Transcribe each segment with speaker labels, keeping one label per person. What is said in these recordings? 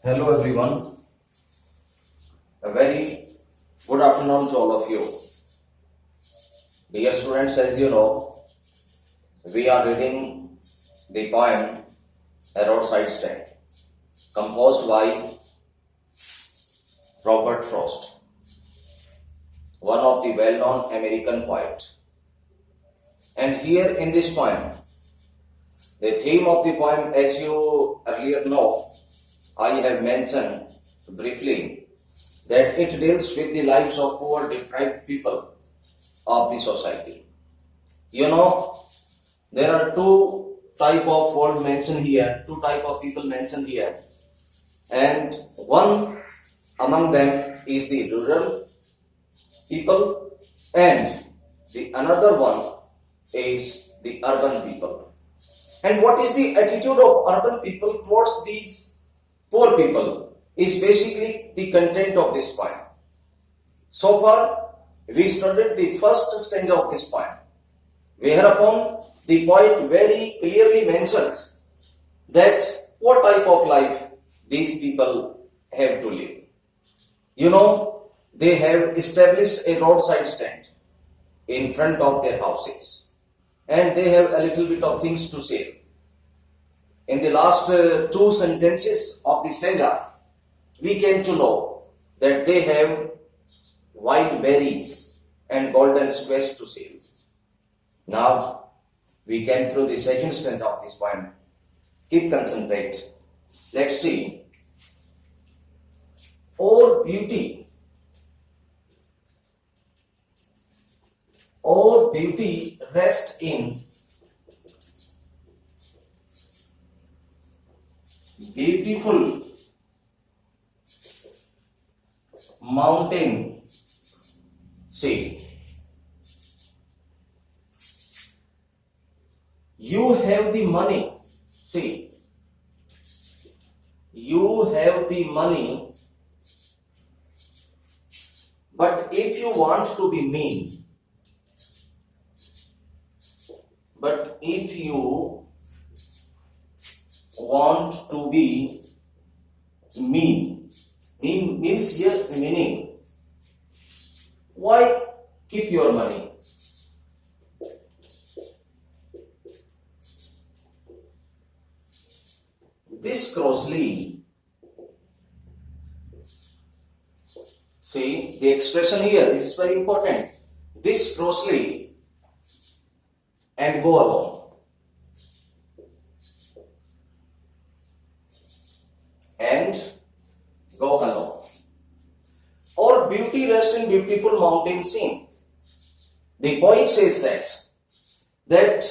Speaker 1: Hello everyone, a very good afternoon to all of you. Dear students, as you know, we are reading the poem A Roadside Stand, composed by Robert Frost, one of the well-known American poets. And here in this poem, the theme of the poem, as you earlier know, I have mentioned briefly that it deals with the lives of poor deprived people of the society. You know, there are two type of world mentioned here, two type of people mentioned here, and one among them is the rural people and the another one is the urban people. And what is the attitude of urban people towards these poor people is basically the content of this poem. So far, we studied the first stanza of this poem, whereupon the poet very clearly mentions that what type of life these people have to live. You know, they have established a roadside stand in front of their houses and they have a little bit of things to say. In the last two sentences of the stanza, we came to know that they have wild berries and golden squares to sell. Now, we came through the second stanza of this poem. Keep concentrate. Let's see. Or beauty rests in beautiful mountain sea. You have the money. See, you have the money, but if you want to be mean, mean means here meaning. Why keep your money? This grossly, see the expression here is very important. This grossly and go alone. And go alone. Or beauty rests in beautiful mountain scene. The poet says that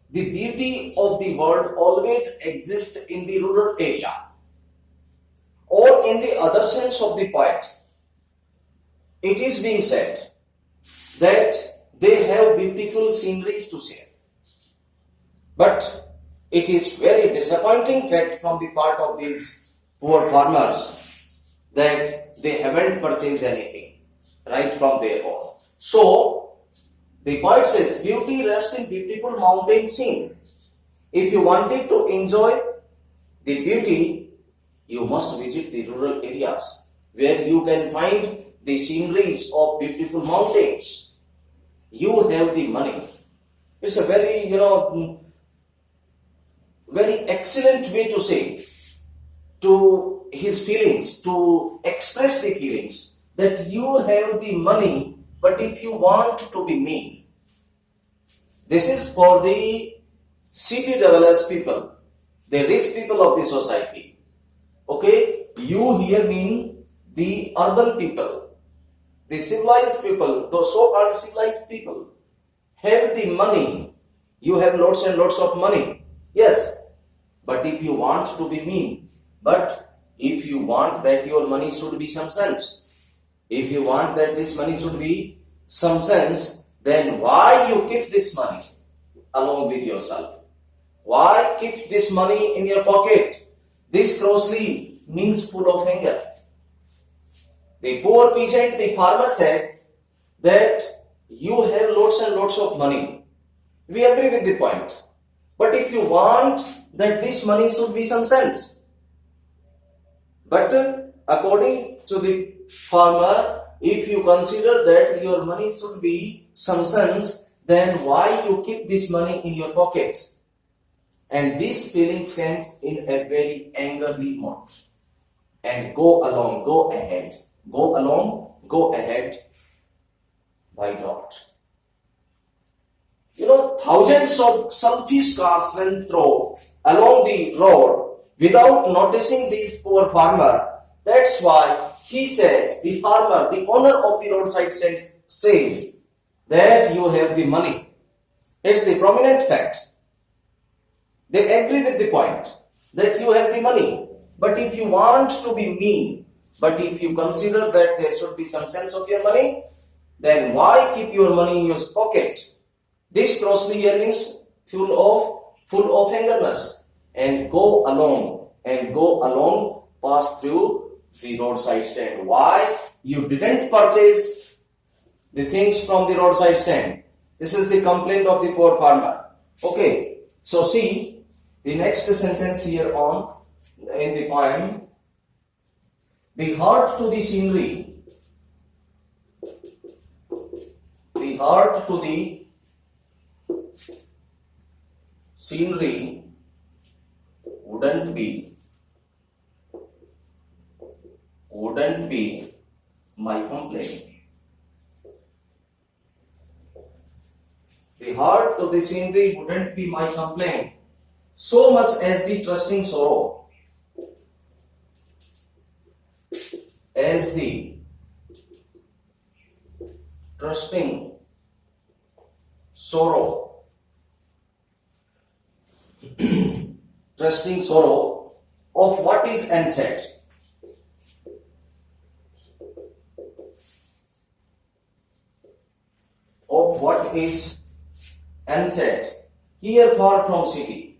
Speaker 1: the beauty of the world always exists in the rural area. Or in the other sense of the poet, it is being said that they have beautiful sceneries to share. But it is very disappointing fact from the part of these poor farmers that they haven't purchased anything right from their own. So, the poet says, beauty rests in beautiful mountain scene. If you wanted to enjoy the beauty, you must visit the rural areas where you can find the sceneries of beautiful mountains. You have the money. It's a very, very excellent way to say to his feelings, to express the feelings that you have the money, but if you want to be mean. This is for the city dwellers people, the rich people of the society. Okay, you here mean the urban people, the civilized people, the so-called civilized people have the money. You have lots and lots of money. Yes, but if you want to be mean, but if you want that your money should be some sense, if you want that this money should be some sense, then why you keep this money along with yourself? Why keep this money in your pocket? This grossly means full of anger. The poor peasant, the farmer said that you have lots and lots of money. We agree with the point. But if you want that this money should be some sense, But according to the farmer, if you consider that your money should be some sense, then why you keep this money in your pocket? And this feeling comes in a very angrily mode. And go along, go ahead. Go along, go ahead. Why not? You know, thousands of selfish cars run through along the road without noticing this poor farmer. That's why he said, the farmer, the owner of the roadside stand says that you have the money. It's the prominent fact. They agree with the point that you have the money. But if you want to be mean, but if you consider that there should be some sense of your money, then why keep your money in your pocket? This grossly here means full of angerness. And go along, pass through the roadside stand. Why you didn't purchase the things from the roadside stand? This is the complaint of the poor farmer. Okay, so see the next sentence here on in the poem. The heart to the scenery, the heart to the scenery wouldn't be my complaint. The heart to the scenery wouldn't be my complaint, so much as the trusting sorrow. As the trusting sorrow, trusting sorrow of what is unsaid. Of what is unsaid, here far from city.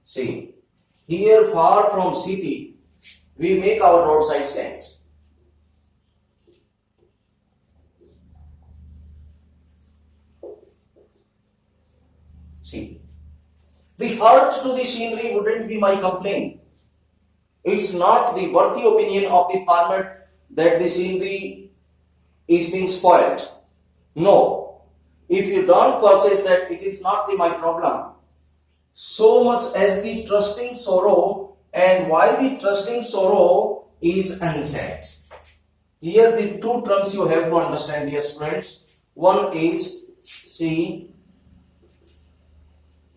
Speaker 1: See, here far from city, we make our roadside stands. See, the heart to the scenery wouldn't be my complaint. It's not the worthy opinion of the farmer that the scenery is being spoiled. No, if you don't purchase that, it is not my problem. So much as the trusting sorrow, and why the trusting sorrow is unsaid. Here the two terms you have to understand, dear students. One is, see,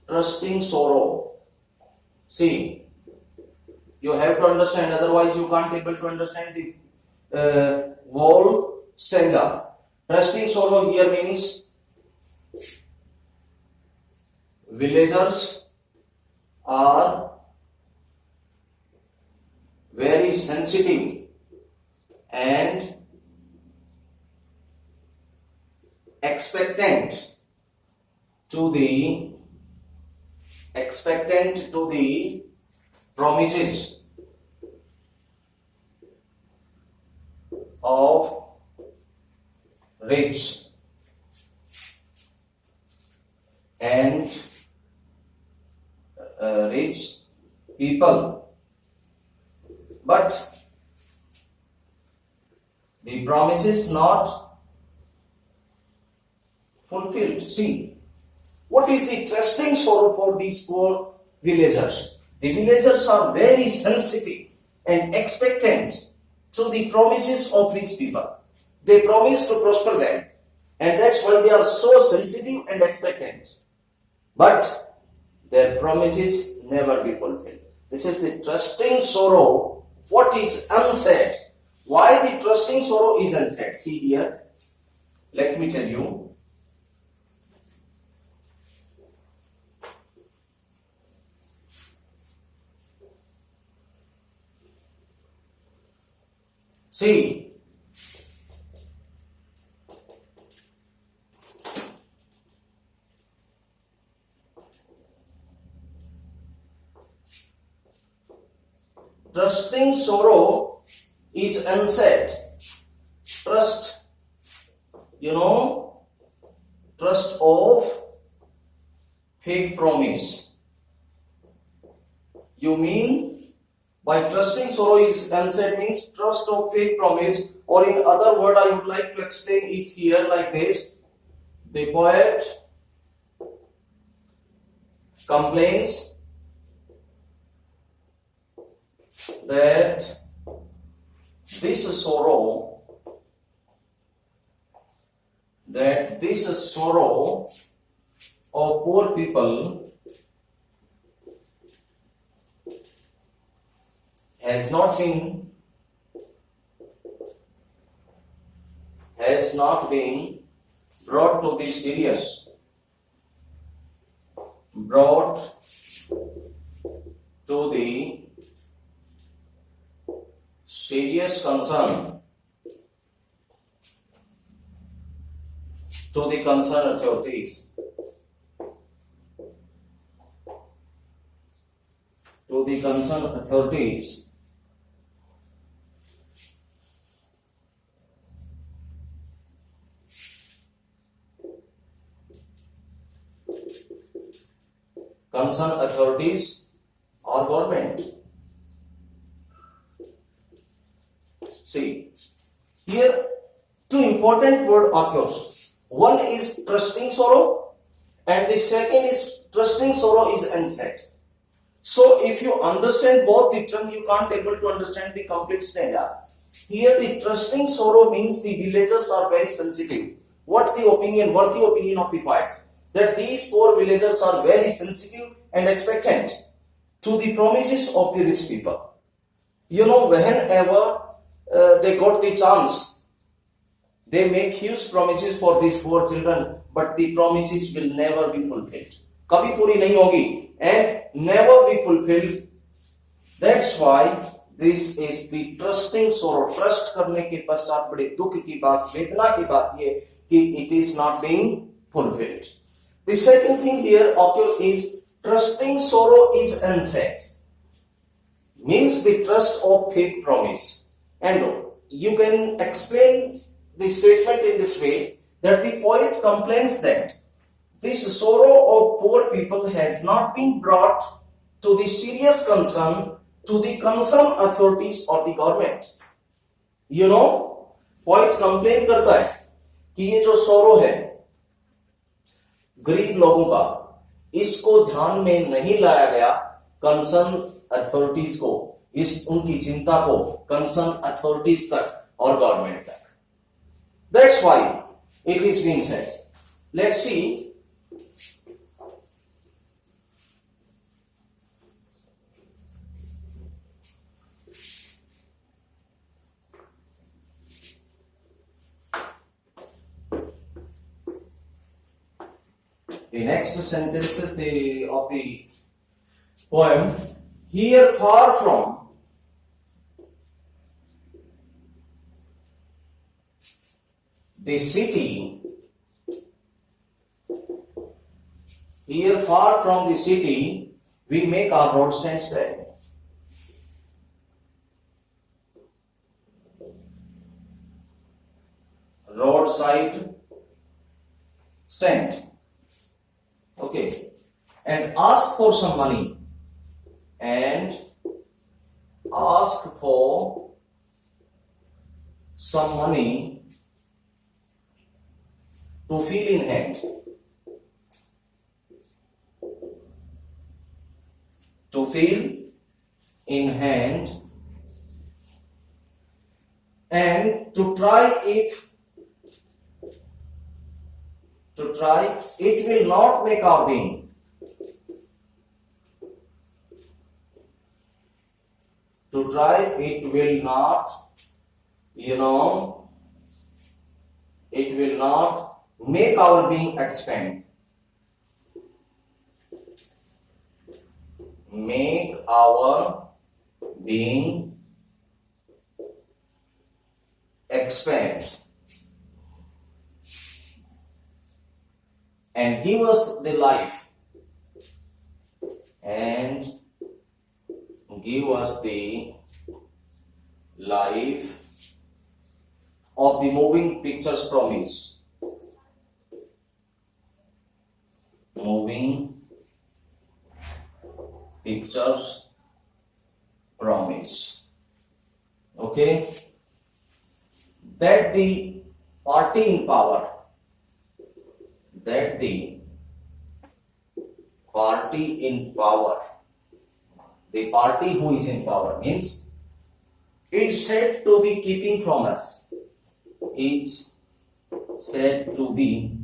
Speaker 1: trusting sorrow. See, you have to understand, otherwise you can't able to understand the whole stanza. Trusting sorrow here means villagers are very sensitive and expectant to the promises of rich and rich people, but the promise is not fulfilled. See, what is the trusting sorrow for these poor villagers? The villagers are very sensitive and expectant to the promises of rich people. They promise to prosper them, and that's why they are so sensitive and expectant. But their promises never be fulfilled. This is the trusting sorrow. What is unsaid? Why the trusting sorrow is unsaid? See here. Let me tell you. See, trusting sorrow is unsaid. Trust, trust of fake promise. You mean by trusting sorrow is unsaid means trust of fake promise, or in other word I would like to explain it here like this. The poet complains that this sorrow of poor people has not been brought to the serious concern to the concerned authorities. Concerned authorities or government. See, here two important words occurs. One is trusting sorrow, and the second is trusting sorrow is unsaid. So, if you understand both the term, you can't able to understand the complete stanza. Here, the trusting sorrow means the villagers are very sensitive. Worthy opinion of the poet, that these poor villagers are very sensitive and expectant to the promises of the rich people. You know, whenever they got the chance, they make huge promises for these poor children, but the promises will never be fulfilled. Kabhi puri nahi hogi and never be fulfilled. That's why this is the trusting sorrow. Trust करने के पश्चात बड़े दुख की बात, वेदना की बात ये कि it is not being fulfilled. The second thing here occur is trusting sorrow is unsaid. Means the trust of fake promise. And you can explain the statement in this way, that the poet complains that this sorrow of poor people has not been brought to the serious concern to the concerned authorities or the government. You know, poet complain करता है कि ये जो sorrow है गरीब लोगों का, इसको ध्यान में नहीं लाया गया कंसर्न अथॉरिटीज को, इस उनकी चिंता को कंसर्न अथॉरिटीज तक और गवर्नमेंट तक. That's why it is being said. Let's see. The next sentences of the poem. Here far from the city, we make our roadside stand. Roadside stand. Okay. And ask for some money. And ask for some money to fill in hand. To fill in hand and to try it will not make our being. To try it will not, it will not make our being expand. Make our being expand. And give us the life. And give us the life of the moving pictures promise. Moving pictures the party in power, that the party in power, the party who is in power means is said to be keeping promise, is said to be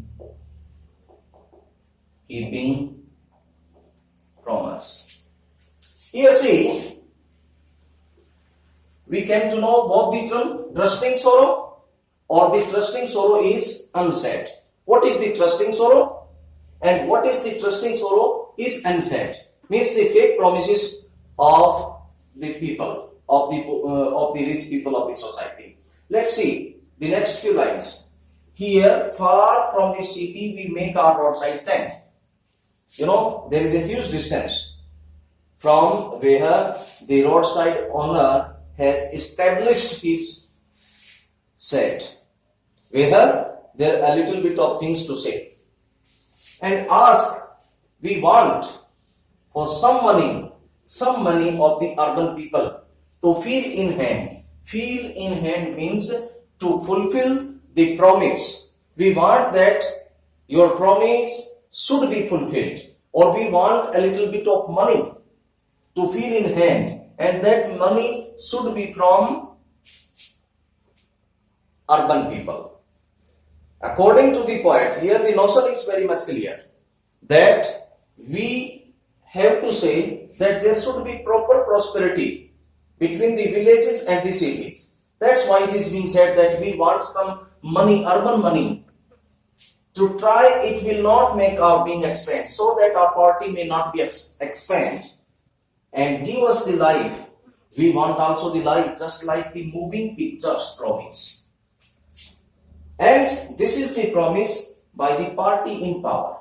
Speaker 1: keeping promise. Here see, we came to know both the term trusting sorrow or the trusting sorrow is unsaid. What is the trusting sorrow and what is the trusting sorrow is unsaid? Means the fake promises of the people, of the rich people of the society. Let's see the next few lines. Here, far from the city, we make our roadside stand. You know, there is a huge distance from where the roadside owner has established his set, where there are a little bit of things to say. And ask, we want for some money of the urban people to feel in hand. Feel in hand means to fulfill the promise. We want that your promise should be fulfilled, or we want a little bit of money to feel in hand, and that money should be from urban people. According to the poet, here the notion is very much clear that we have to say that there should be proper prosperity between the villages and the cities. That's why it is being said that we want some money, urban money, to try it will not make our being expand, so that our party may not be expand and give us the life. We want also the life, just like the moving pictures promise. And this is the promise by the party in power.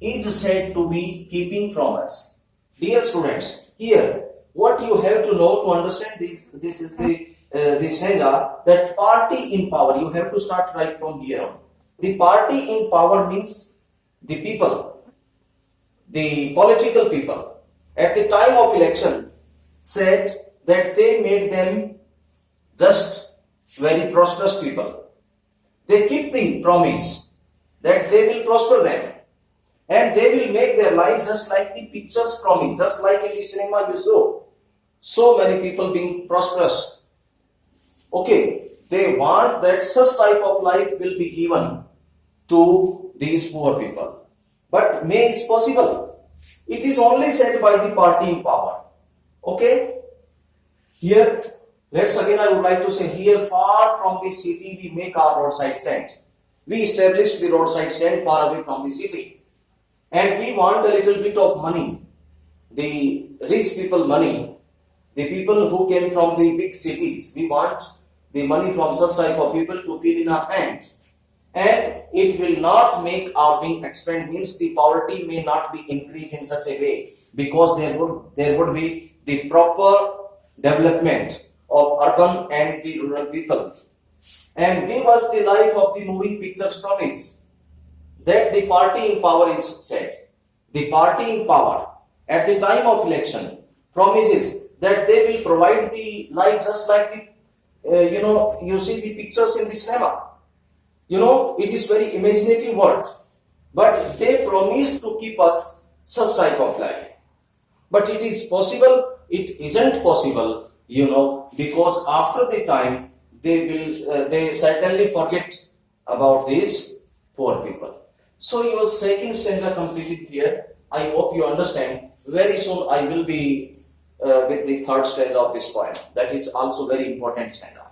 Speaker 1: Is said to be keeping promise. Dear students, here what you have to know to understand this is the this stanza, that party in power. You have to start right from here on. The party in power means the people, the political people. At the time of election, said that they made them just very prosperous people. They keep the promise that they will prosper them. And they will make their life just like the pictures promise, just like in the cinema you saw. So many people being prosperous. Okay, they want that such type of life will be given to these poor people. But may is possible. It is only said by the party in power. Okay? Here, let's again I would like to say, here far from the city we make our roadside stand. We established the roadside stand far away from the city. And we want a little bit of money, the rich people money, the people who came from the big cities. We want the money from such type of people to fill in our hand. And it will not make our being expand, means the poverty may not be increased in such a way, because there would be the proper development of urban and the rural people. And give us the life of the moving pictures promise. That the party in power is said. The party in power at the time of election promises that they will provide the life just like the, you see the pictures in the cinema. It is very imaginative word. But they promise to keep us such type of life. But it is possible, it isn't possible, because after the time they certainly forget about these poor people. So your second stanza completed here. I hope you understand. Very soon I will be with the third stanza of this poem. That is also very important stanza.